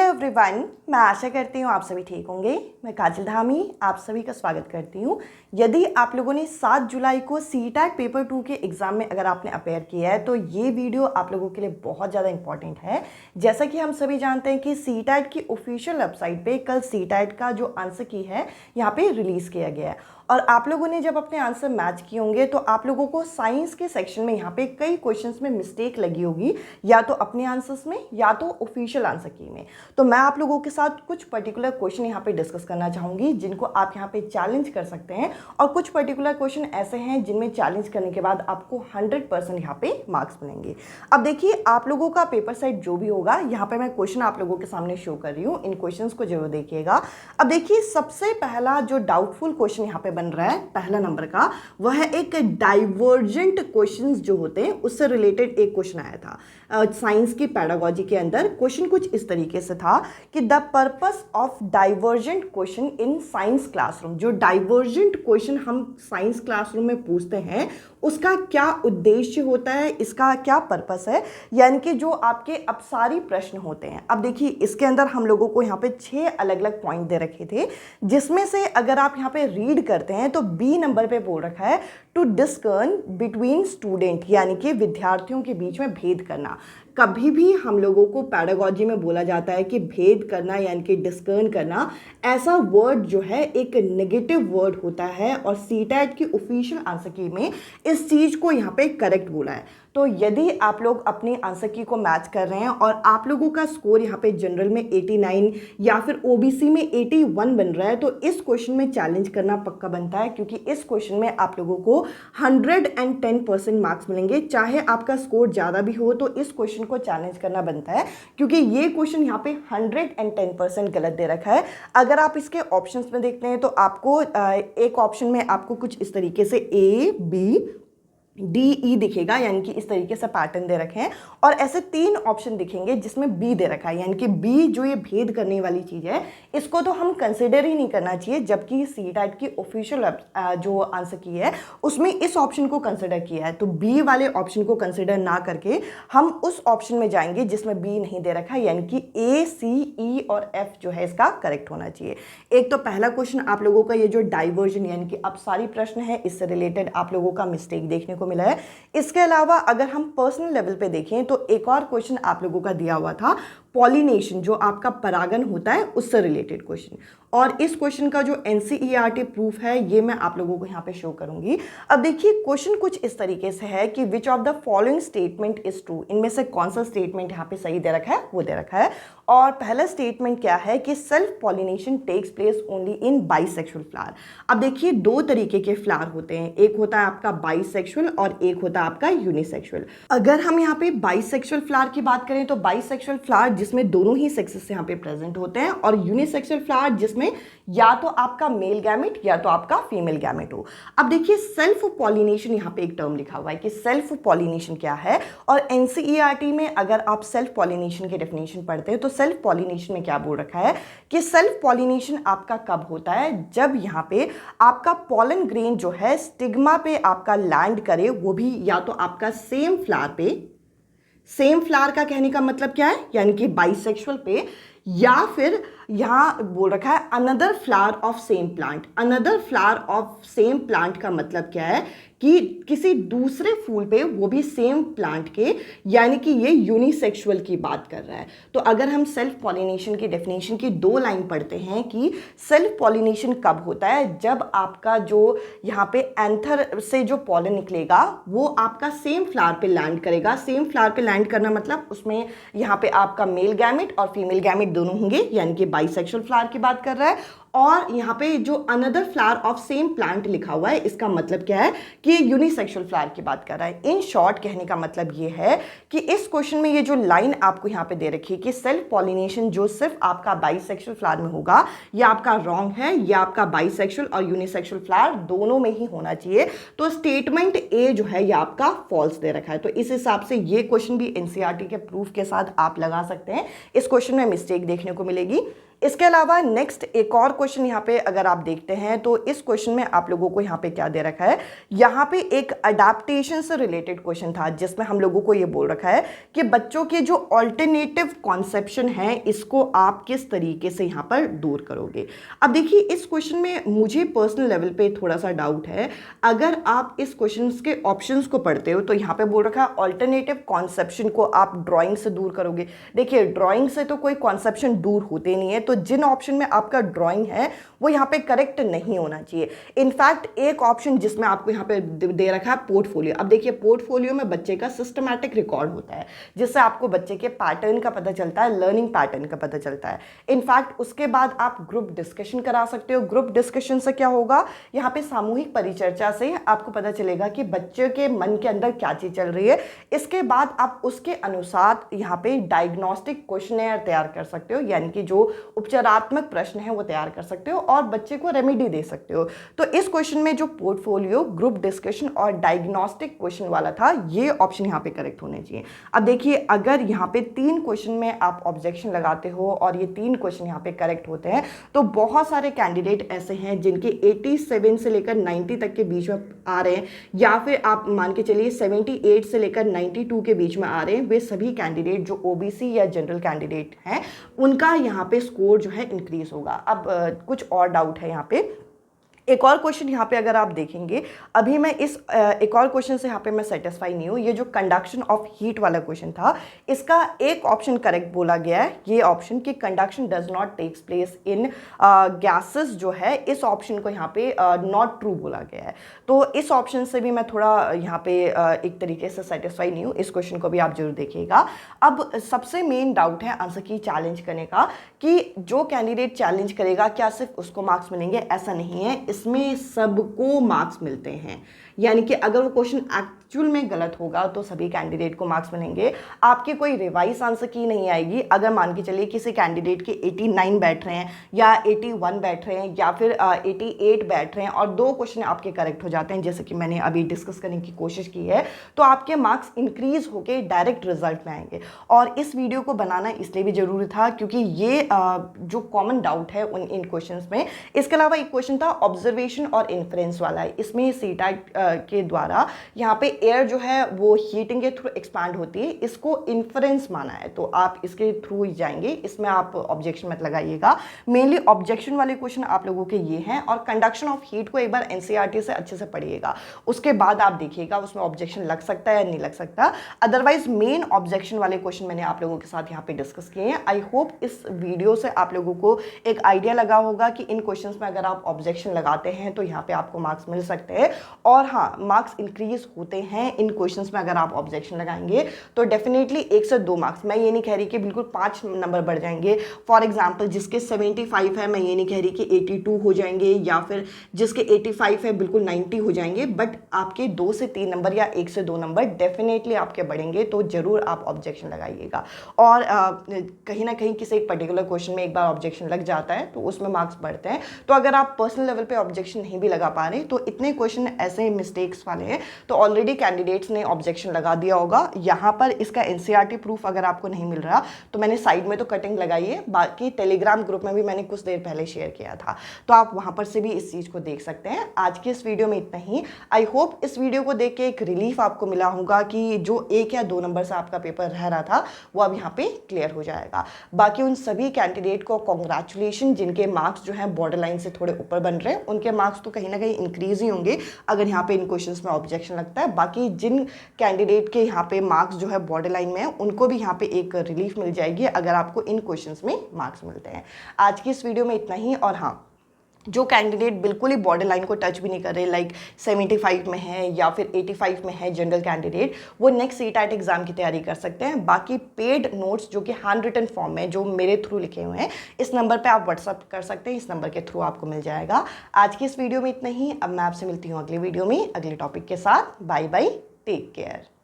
Everyone, मैं आशा करती हूँ आप सभी ठीक होंगे। मैं काजल धामी आप सभी का स्वागत करती हूँ। यदि आप लोगों ने 7 जुलाई को CTET पेपर 2 के एग्ज़ाम में अगर आपने अपेयर किया है तो ये वीडियो आप लोगों के लिए बहुत ज़्यादा इंपॉर्टेंट है। जैसा कि हम सभी जानते हैं कि CTET की ऑफिशियल वेबसाइट पे कल CTET का जो आंसर की है यहाँ पे रिलीज़ किया गया है और आप लोगों ने जब अपने आंसर मैच किए होंगे तो आप लोगों को साइंस के सेक्शन में यहाँ पे कई क्वेश्चंस में मिस्टेक लगी होगी, या तो अपने आंसर्स में या तो ऑफिशियल आंसर की में। तो मैं आप लोगों के साथ कुछ पर्टिकुलर क्वेश्चन यहाँ पे डिस्कस करना चाहूँगी जिनको आप यहाँ पे चैलेंज कर सकते हैं, और कुछ पर्टिकुलर क्वेश्चन ऐसे हैं जिनमें चैलेंज करने के बाद आपको 100% यहाँ पे मार्क्स मिलेंगे। अब देखिए, आप लोगों का पेपर सेट जो भी होगा, यहाँ पे मैं क्वेश्चन आप लोगों के सामने शो कर रही हूँ, इन क्वेश्चंस को जरूर देखिएगा। अब देखिए, सबसे पहला जो डाउटफुल क्वेश्चन यहाँ पे बन रहा है पहला नंबर का, वह है एक डाइवर्जेंट क्वेश्चंस जो होते हैं उससे रिलेटेड एक क्वेश्चन आया था साइंस की पैडागोजी के अंदर। क्वेश्चन कुछ इस तरीके से था कि the purpose of divergent question in science classroom. जो डाइवर्जेंट क्वेश्चन हम साइंस क्लासरूम में पूछते हैं उसका क्या उद्देश्य होता है, इसका क्या पर्पस है, यानी कि जो आपके अपसारी प्रश्न होते हैं। अब देखिए, इसके अंदर हम लोगों को यहाँ पे 6 अलग अलग पॉइंट दे रखे थे, जिसमें से अगर आप यहाँ पे रीड करते हैं तो बी नंबर पे बोल रखा है टू डिस्कर्न बिटवीन स्टूडेंट, यानी कि विद्यार्थियों के बीच में भेद करना। कभी भी हम लोगों को पैडागोजी में बोला जाता है कि भेद करना यानी कि डिस्कर्न करना, ऐसा वर्ड जो है एक नेगेटिव वर्ड होता है, और CTET की ऑफिशियल आंसर की में इस चीज़ को यहाँ पे करेक्ट बोला है। तो यदि आप लोग अपनी आंसर की को मैच कर रहे हैं और आप लोगों का स्कोर यहाँ पे जनरल में 89 या फिर OBC में 81 बन रहा है, तो इस क्वेश्चन में चैलेंज करना पक्का बनता है, क्योंकि इस क्वेश्चन में आप लोगों को 110% मार्क्स मिलेंगे। चाहे आपका स्कोर ज़्यादा भी हो तो इस क्वेश्चन को चैलेंज करना बनता है, क्योंकि ये क्वेश्चन यहाँ पे 110% गलत दे रखा है। अगर आप इसके ऑप्शंस में देखते हैं तो आपको एक ऑप्शन में आपको कुछ इस तरीके से ABDE दिखेगा, यानी कि इस तरीके से पैटर्न दे रखे हैं, और ऐसे 3 ऑप्शन दिखेंगे जिसमें B दे रखा है, यानी कि B जो ये भेद करने वाली चीज़ है इसको तो हम कंसिडर ही नहीं करना चाहिए, जबकि CTET की ऑफिशियल जो आंसर की है उसमें इस ऑप्शन को कंसिडर किया है। तो B वाले ऑप्शन को कंसिडर ना करके हम उस ऑप्शन में जाएंगे जिसमें B नहीं दे रखा है, यानी कि A, C, E और F जो है इसका करेक्ट होना चाहिए। एक तो पहला क्वेश्चन आप लोगों का ये जो डाइवर्जन यानी कि अपसारी प्रश्न है, इससे रिलेटेड आप लोगों का मिस्टेक देखने को मिला है। इसके अलावा अगर हम पर्सनल लेवल पे देखें तो एक और क्वेश्चन आप लोगों का दिया हुआ था पॉलिनेशन, जो आपका परागन होता है उससे रिलेटेड क्वेश्चन, और इस क्वेश्चन का जो NCERT प्रूफ है ये मैं आप लोगों को यहाँ पे शो करूंगी। अब देखिए, क्वेश्चन कुछ इस तरीके से है कि which of the following statement is true, इनमें से कौन सा स्टेटमेंट यहाँ पे सही दे रखा है वो दे रखा है। और पहला स्टेटमेंट क्या है कि self pollination takes place only in bisexual flower. अब देखिए, 2 तरीके के फ्लावर होते हैं, एक होता है आपका बाइसेक्सुअल और एक होता है आपका यूनिसेक्सुअल। अगर हम यहाँ पे बाइसेक्सुअल फ्लावर की बात करें तो बाइसेक्सुअल फ्लावर जिसमें दोनों ही सेक्सेस यहाँ पे प्रेजेंट होते हैं, और यूनिसेक्सुअल फ्लावर जिसमें या तो आपका मेल गैमेट या तो आपका फीमेल गैमेट हो। अब देखिए, सेल्फ पॉलिनेशन यहाँ पे एक टर्म लिखा हुआ है कि सेल्फ पॉलिनेशन क्या है, और NCERT में अगर आप सेल्फ पॉलिनेशन की डेफिनेशन पढ़ते हैं तो सेल्फ पॉलिनेशन में क्या बोल रखा है कि सेल्फ पॉलिनेशन आपका कब होता है, जब यहाँ पे आपका पॉलन ग्रेन जो है स्टिग्मा पे आपका लैंड करे, वो भी या तो आपका सेम फ्लावर पे, सेम फ्लावर का कहने का मतलब क्या है, यानी कि बाइसेक्सुअल पे, या फिर यहाँ बोल रखा है another flower of same plant. Another flower of same plant का मतलब क्या है कि किसी दूसरे फूल पे, वो भी सेम प्लांट के, यानी कि ये यूनिसेक्सुअल की बात कर रहा है। तो अगर हम सेल्फ पॉलिनेशन की डेफिनेशन की 2 लाइन पढ़ते हैं कि सेल्फ पॉलिनेशन कब होता है, जब आपका जो यहाँ पे एंथर से जो पॉलन निकलेगा वो आपका सेम फ्लावर पे लैंड करेगा। सेम फ्लावर पे लैंड करना मतलब उसमें यहाँ पे आपका मेल गैमेट और फीमेल गैमेट दोनों होंगे, यानी कि बाइसेक्सुअल फ्लावर की बात कर रहा है। और यहाँ पे जो another flower of same plant लिखा हुआ है, इसका मतलब क्या है कि ये यूनिसेक्सुअल फ्लावर की बात कर रहा है। इन शॉर्ट कहने का मतलब ये है कि इस क्वेश्चन में ये जो लाइन आपको यहाँ पे दे रखी है कि सेल्फ पॉलिनेशन जो सिर्फ आपका बाइसेक्सुअल फ्लावर में होगा, ये आपका रॉन्ग है। ये आपका बाइसेक्सुअल और यूनिसेक्सुअल फ्लावर दोनों में ही होना चाहिए। तो स्टेटमेंट ए जो है ये आपका फॉल्स दे रखा है। तो इस हिसाब से ये क्वेश्चन भी NCERT के प्रूफ के साथ आप लगा सकते हैं। इस क्वेश्चन में मिस्टेक देखने को मिलेगी। इसके अलावा नेक्स्ट एक और क्वेश्चन यहाँ पे अगर आप देखते हैं तो इस क्वेश्चन में आप लोगों को यहाँ पे क्या दे रखा है, यहाँ पे एक अडेप्टेशन से रिलेटेड क्वेश्चन था जिसमें हम लोगों को ये बोल रखा है कि बच्चों के जो ऑल्टरनेटिव कॉन्सेप्शन है इसको आप किस तरीके से यहाँ पर दूर करोगे। अब देखिए इस क्वेश्चन में मुझे पर्सनल लेवल पे थोड़ा सा डाउट है। अगर आप इस क्वेश्चन के ऑप्शंस को पढ़ते हो तो यहाँ पे बोल रखा है ऑल्टरनेटिव कॉन्सेप्शन को आप ड्राइंग से दूर करोगे। देखिए ड्राइंग से तो कोई कॉन्सेप्शन दूर होते नहीं है, तो जिन ऑप्शन में आपका ड्राइंग है वो यहाँ पे करेक्ट नहीं होना चाहिए। इनफैक्ट एक ऑप्शन जिसमें आपको यहाँ पे दे रखा है पोर्टफोलियो। अब देखिए पोर्टफोलियो में बच्चे का सिस्टमैटिक रिकॉर्ड होता है जिससे आपको बच्चे के पैटर्न का पता चलता है, लर्निंग पैटर्न का पता चलता है। इनफैक्ट उसके बाद आप ग्रुप डिस्कशन करा सकते हो। ग्रुप डिस्कशन से क्या होगा, यहाँ पे सामूहिक परिचर्चा से आपको पता चलेगा कि बच्चे के मन के अंदर क्या चीज चल रही है। इसके बाद आप उसके अनुसार यहाँ पे डायग्नोस्टिक क्वेश्चनेयर तैयार कर सकते हो, यानी कि जो उपचारात्मक प्रश्न है वो तैयार कर सकते हो और बच्चे को रेमेडी दे सकते हो। तो इस क्वेश्चन में जो पोर्टफोलियो, ग्रुप डिस्कशन और डायग्नोस्टिक क्वेश्चन वाला था, ये ऑप्शन यहाँ पे करेक्ट होने चाहिए। अब देखिए अगर यहाँ पे 3 क्वेश्चन में आप ऑब्जेक्शन लगाते हो और ये 3 क्वेश्चन यहाँ पे करेक्ट होते हैं तो बहुत सारे कैंडिडेट ऐसे हैं जिनके 87 से लेकर 90 तक के बीच में आ रहे हैं, या फिर आप मान के चलिए 78 से लेकर 92 के बीच में आ रहे हैं। वे सभी कैंडिडेट जो ओबीसी या जनरल कैंडिडेट हैं उनका यहाँ पे स्कोर जो है इंक्रीज होगा। अब कुछ और डाउट है यहाँ पे। एक और क्वेश्चन यहाँ पे अगर आप देखेंगे, अभी मैं इस एक और क्वेश्चन से यहाँ पे मैं सेटिस्फाई नहीं हूँ। ये जो कंडक्शन ऑफ हीट वाला क्वेश्चन था इसका एक ऑप्शन करेक्ट बोला गया है, ये ऑप्शन कि conduction does not takes place in gases जो है, इस ऑप्शन को यहाँ पे नॉट ट्रू बोला गया है। तो इस ऑप्शन से भी मैं थोड़ा यहाँ पे एक तरीके से सेटिस्फाई नहीं हूँ। इस क्वेश्चन को भी आप जरूर देखिएगा। अब सबसे मेन डाउट है आंसर की चैलेंज करने का, कि जो कैंडिडेट चैलेंज करेगा क्या सिर्फ उसको मार्क्स मिलेंगे? ऐसा नहीं है, इसमें सबको मार्क्स मिलते हैं। यानी कि अगर वो क्वेश्चन एक्चुअल में गलत होगा तो सभी कैंडिडेट को मार्क्स मिलेंगे। आपके कोई रिवाइज आंसर की नहीं आएगी। अगर मान के चलिए किसी कैंडिडेट के 89 बैठ रहे हैं या 81 बैठ रहे हैं या फिर 88 बैठ रहे हैं और 2 क्वेश्चन आपके करेक्ट हो जाते हैं, जैसे कि मैंने अभी डिस्कस करने की कोशिश की है, तो आपके मार्क्स इंक्रीज होके डायरेक्ट रिजल्ट में आएंगे। और इस वीडियो को बनाना इसलिए भी जरूरी था क्योंकि ये जो कॉमन डाउट है इन क्वेश्चन में। इसके अलावा एक क्वेश्चन था ऑब्जर्वेशन और इन्फ्रेंस वाला है। इसमें सीटेट के द्वारा यहाँ पे एयर जो है वो हीटिंग के थ्रू एक्सपैंड होती है, इसको इन्फ्रेंस माना है, तो आप इसके थ्रू ही जाएंगे। इसमें आप ऑब्जेक्शन मत लगाइएगा। मेनली ऑब्जेक्शन वाले क्वेश्चन आप लोगों के ये हैं। और कंडक्शन ऑफ हीट को एक बार एनसीईआरटी से अच्छे से पढ़िएगा, उसके बाद आप देखिएगा उसमें ऑब्जेक्शन लग सकता है या नहीं लग सकता। अदरवाइज मेन ऑब्जेक्शन वाले क्वेश्चन मैंने आप लोगों के साथ यहाँ पे डिस्कस किए हैं। आई होप इस वीडियो से आप लोगों को एक आइडिया लगा होगा कि इन क्वेश्चन में अगर आप ऑब्जेक्शन लगाते हैं तो यहाँ पे आपको मार्क्स मिल सकते हैं। और हाँ, मार्क्स इंक्रीज होते हैं इन क्वेश्चंस में अगर आप ऑब्जेक्शन लगाएंगे तो डेफिनेटली 1 से 2 मार्क्स। मैं ये नहीं कह रही कि बिल्कुल 5 नंबर बढ़ जाएंगे। फॉर एग्जांपल जिसके 75 है, मैं ये नहीं कह रही कि 82 हो जाएंगे, या फिर जिसके 85 है बिल्कुल 90 हो जाएंगे, बट आपके 2 से 3 नंबर या 1 से 2 नंबर डेफिनेटली आपके बढ़ेंगे। तो जरूर आप ऑब्जेक्शन लगाइएगा। और कहीं ना कहीं किसी एक पर्टिकुलर क्वेश्चन में एक बार ऑब्जेक्शन लग जाता है तो उसमें मार्क्स बढ़ते हैं। तो अगर आप पर्सनल लेवल पे ऑब्जेक्शन नहीं भी लगा पा रहे तो इतने क्वेश्चन ऐसे मिस्टेक्स वाले हैं तो ऑलरेडी कैंडिडेट्स ने ऑब्जेक्शन लगा दिया होगा। यहाँ पर इसका एनसीईआरटी प्रूफ अगर आपको नहीं मिल रहा तो मैंने साइड में तो कटिंग लगाई है, बाकी टेलीग्राम ग्रुप में भी मैंने कुछ देर पहले शेयर किया था, तो आप वहाँ पर से भी इस चीज़ को देख सकते हैं। आज की इस वीडियो में इतना ही। आई होप इस वीडियो को देख के एक रिलीफ आपको मिला होगा कि जो 1 या 2 नंबर से आपका पेपर रह रहा था वो अब यहाँ पे क्लियर हो जाएगा। बाकी उन सभी कैंडिडेट को कॉन्ग्रेचुलेशन जिनके मार्क्स जो है बॉर्डर लाइन से थोड़े ऊपर बन रहे हैं, उनके मार्क्स तो कहीं ना कहीं इंक्रीज ही होंगे अगर यहाँ पे इन क्वेश्चंस में ऑब्जेक्शन लगता है। बाकी जिन कैंडिडेट के यहाँ पे मार्क्स जो है बॉर्डर लाइन में है उनको भी यहाँ पे एक रिलीफ मिल जाएगी अगर आपको इन क्वेश्चंस में मार्क्स मिलते हैं। आज की इस वीडियो में इतना ही। और हाँ, जो कैंडिडेट बिल्कुल ही बॉर्डर लाइन को टच भी नहीं कर रहे, लाइक 75 में है या फिर 85 में है जनरल कैंडिडेट, वो नेक्स्ट सीटेट एग्जाम की तैयारी कर सकते हैं। बाकी पेड नोट्स जो कि हैंड रिटन फॉर्म में जो मेरे थ्रू लिखे हुए हैं, इस नंबर पे आप व्हाट्सअप कर सकते हैं, इस नंबर के थ्रू आपको मिल जाएगा। आज की इस वीडियो में इतना ही। अब मैं आपसे मिलती हूँ अगली वीडियो में अगले टॉपिक के साथ। Bye bye, take care.